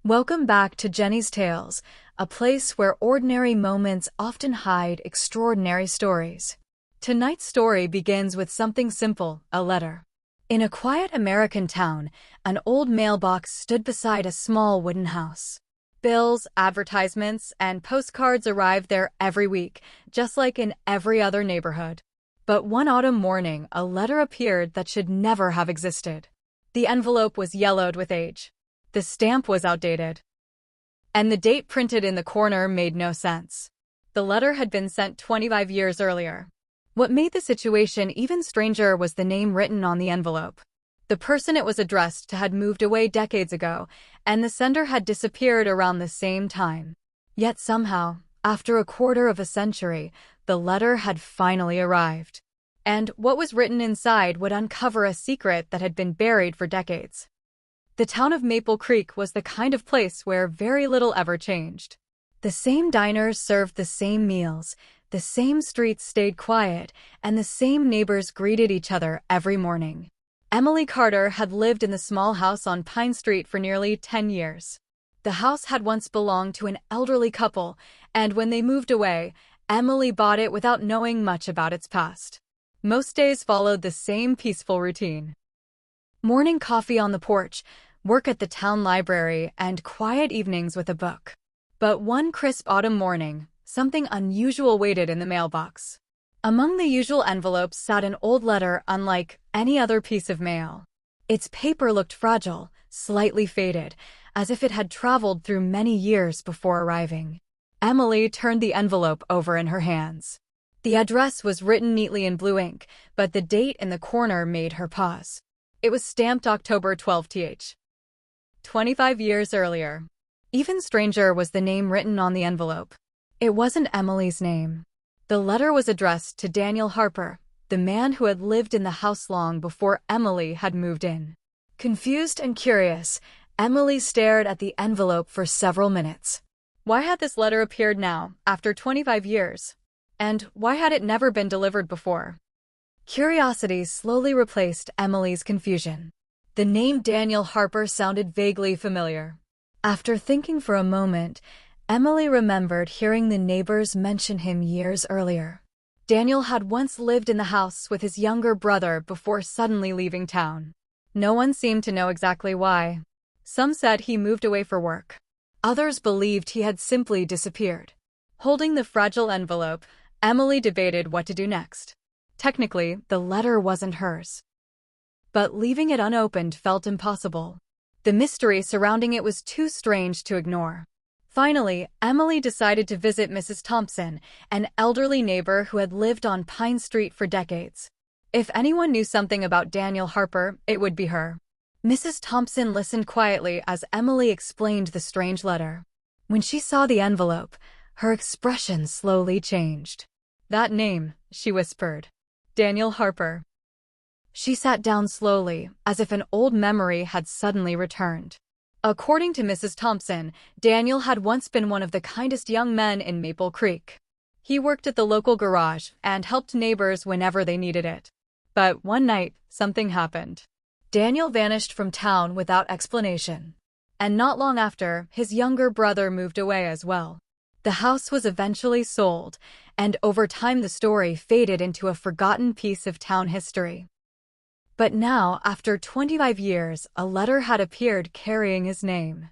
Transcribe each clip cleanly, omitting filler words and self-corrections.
Welcome back to Jenny's Tales, a place where ordinary moments often hide extraordinary stories. Tonight's story begins with something simple, a letter. In a quiet American town, an old mailbox stood beside a small wooden house. Bills, advertisements, and postcards arrived there every week, just like in every other neighborhood. But one autumn morning, a letter appeared that should never have existed. The envelope was yellowed with age. The stamp was outdated. And the date printed in the corner made no sense. The letter had been sent 25 years earlier. What made the situation even stranger was the name written on the envelope. The person it was addressed to had moved away decades ago, and the sender had disappeared around the same time. Yet somehow, after a quarter of a century, the letter had finally arrived. And what was written inside would uncover a secret that had been buried for decades. The town of Maple Creek was the kind of place where very little ever changed. The same diners served the same meals, the same streets stayed quiet, and the same neighbors greeted each other every morning. Emily Carter had lived in the small house on Pine Street for nearly 10 years. The house had once belonged to an elderly couple, and when they moved away, Emily bought it without knowing much about its past. Most days followed the same peaceful routine. Morning coffee on the porch, work at the town library, and quiet evenings with a book. But one crisp autumn morning, something unusual waited in the mailbox. Among the usual envelopes sat an old letter unlike any other piece of mail. Its paper looked fragile, slightly faded, as if it had traveled through many years before arriving. Emily turned the envelope over in her hands. The address was written neatly in blue ink, but the date in the corner made her pause. It was stamped October 12th, 25 years earlier. Even stranger was the name written on the envelope. It wasn't Emily's name. The letter was addressed to Daniel Harper, the man who had lived in the house long before Emily had moved in. Confused and curious, Emily stared at the envelope for several minutes. Why had this letter appeared now, after 25 years? And why had it never been delivered before? Curiosity slowly replaced Emily's confusion. The name Daniel Harper sounded vaguely familiar. After thinking for a moment, Emily remembered hearing the neighbors mention him years earlier. Daniel had once lived in the house with his younger brother before suddenly leaving town. No one seemed to know exactly why. Some said he moved away for work. Others believed he had simply disappeared. Holding the fragile envelope, Emily debated what to do next. Technically, the letter wasn't hers. But leaving it unopened felt impossible. The mystery surrounding it was too strange to ignore. Finally, Emily decided to visit Mrs. Thompson, an elderly neighbor who had lived on Pine Street for decades. If anyone knew something about Daniel Harper, it would be her. Mrs. Thompson listened quietly as Emily explained the strange letter. When she saw the envelope, her expression slowly changed. "That name," she whispered. "Daniel Harper." She sat down slowly, as if an old memory had suddenly returned. According to Mrs. Thompson, Daniel had once been one of the kindest young men in Maple Creek. He worked at the local garage and helped neighbors whenever they needed it. But one night, something happened. Daniel vanished from town without explanation. And not long after, his younger brother moved away as well. The house was eventually sold, and over time the story faded into a forgotten piece of town history. But now, after 25 years, a letter had appeared carrying his name.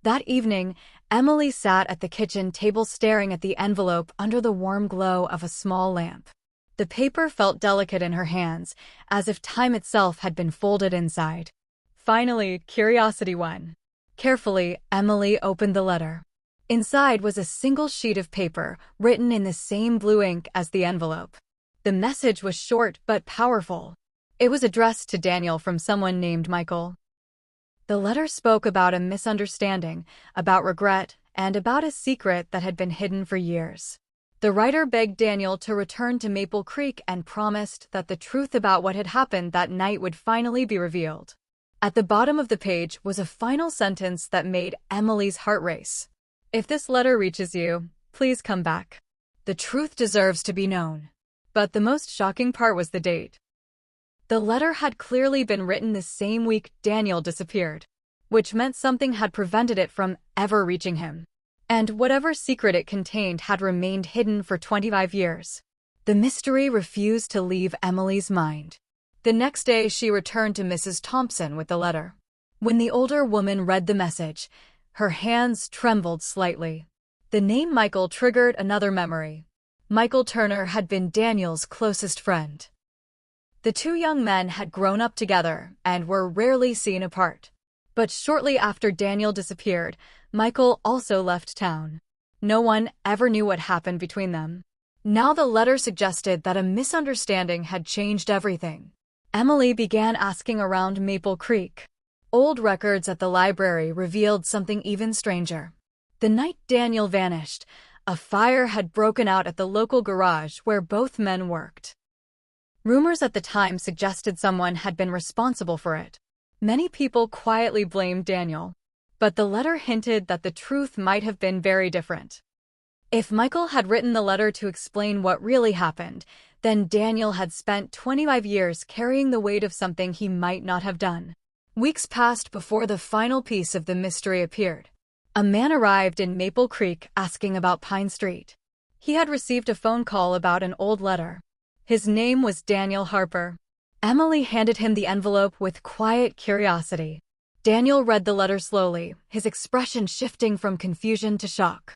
That evening, Emily sat at the kitchen table staring at the envelope under the warm glow of a small lamp. The paper felt delicate in her hands, as if time itself had been folded inside. Finally, curiosity won. Carefully, Emily opened the letter. Inside was a single sheet of paper, written in the same blue ink as the envelope. The message was short but powerful. It was addressed to Daniel from someone named Michael. The letter spoke about a misunderstanding, about regret, and about a secret that had been hidden for years. The writer begged Daniel to return to Maple Creek and promised that the truth about what had happened that night would finally be revealed. At the bottom of the page was a final sentence that made Emily's heart race. "If this letter reaches you, please come back. The truth deserves to be known." But the most shocking part was the date. The letter had clearly been written the same week Daniel disappeared. which meant something had prevented it from ever reaching him. And whatever secret it contained had remained hidden for 25 years. The mystery refused to leave Emily's mind. The next day, she returned to Mrs. Thompson with the letter. When the older woman read the message, her hands trembled slightly. The name Michael triggered another memory. Michael Turner had been Daniel's closest friend. The two young men had grown up together and were rarely seen apart. But shortly after Daniel disappeared, Michael also left town. No one ever knew what happened between them. Now the letter suggested that a misunderstanding had changed everything. Emily began asking around Maple Creek. Old records at the library revealed something even stranger. The night Daniel vanished, a fire had broken out at the local garage where both men worked. Rumors at the time suggested someone had been responsible for it. Many people quietly blamed Daniel, but the letter hinted that the truth might have been very different. If Michael had written the letter to explain what really happened, then Daniel had spent 25 years carrying the weight of something he might not have done. Weeks passed before the final piece of the mystery appeared. A man arrived in Maple Creek asking about Pine Street. He had received a phone call about an old letter. His name was Daniel Harper. Emily handed him the envelope with quiet curiosity. Daniel read the letter slowly, his expression shifting from confusion to shock.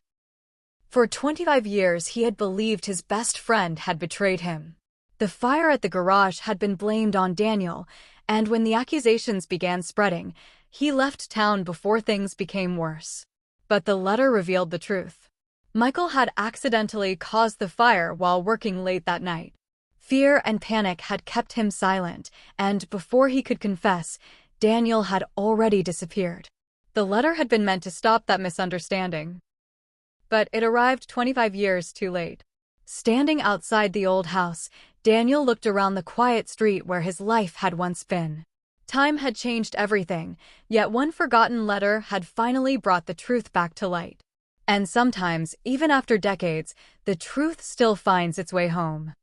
For 25 years, he had believed his best friend had betrayed him. The fire at the garage had been blamed on Daniel, and when the accusations began spreading, he left town before things became worse. But the letter revealed the truth. Michael had accidentally caused the fire while working late that night. Fear and panic had kept him silent, and before he could confess, Daniel had already disappeared. The letter had been meant to stop that misunderstanding. But it arrived 25 years too late. Standing outside the old house, Daniel looked around the quiet street where his life had once been. Time had changed everything, yet one forgotten letter had finally brought the truth back to light. And sometimes, even after decades, the truth still finds its way home.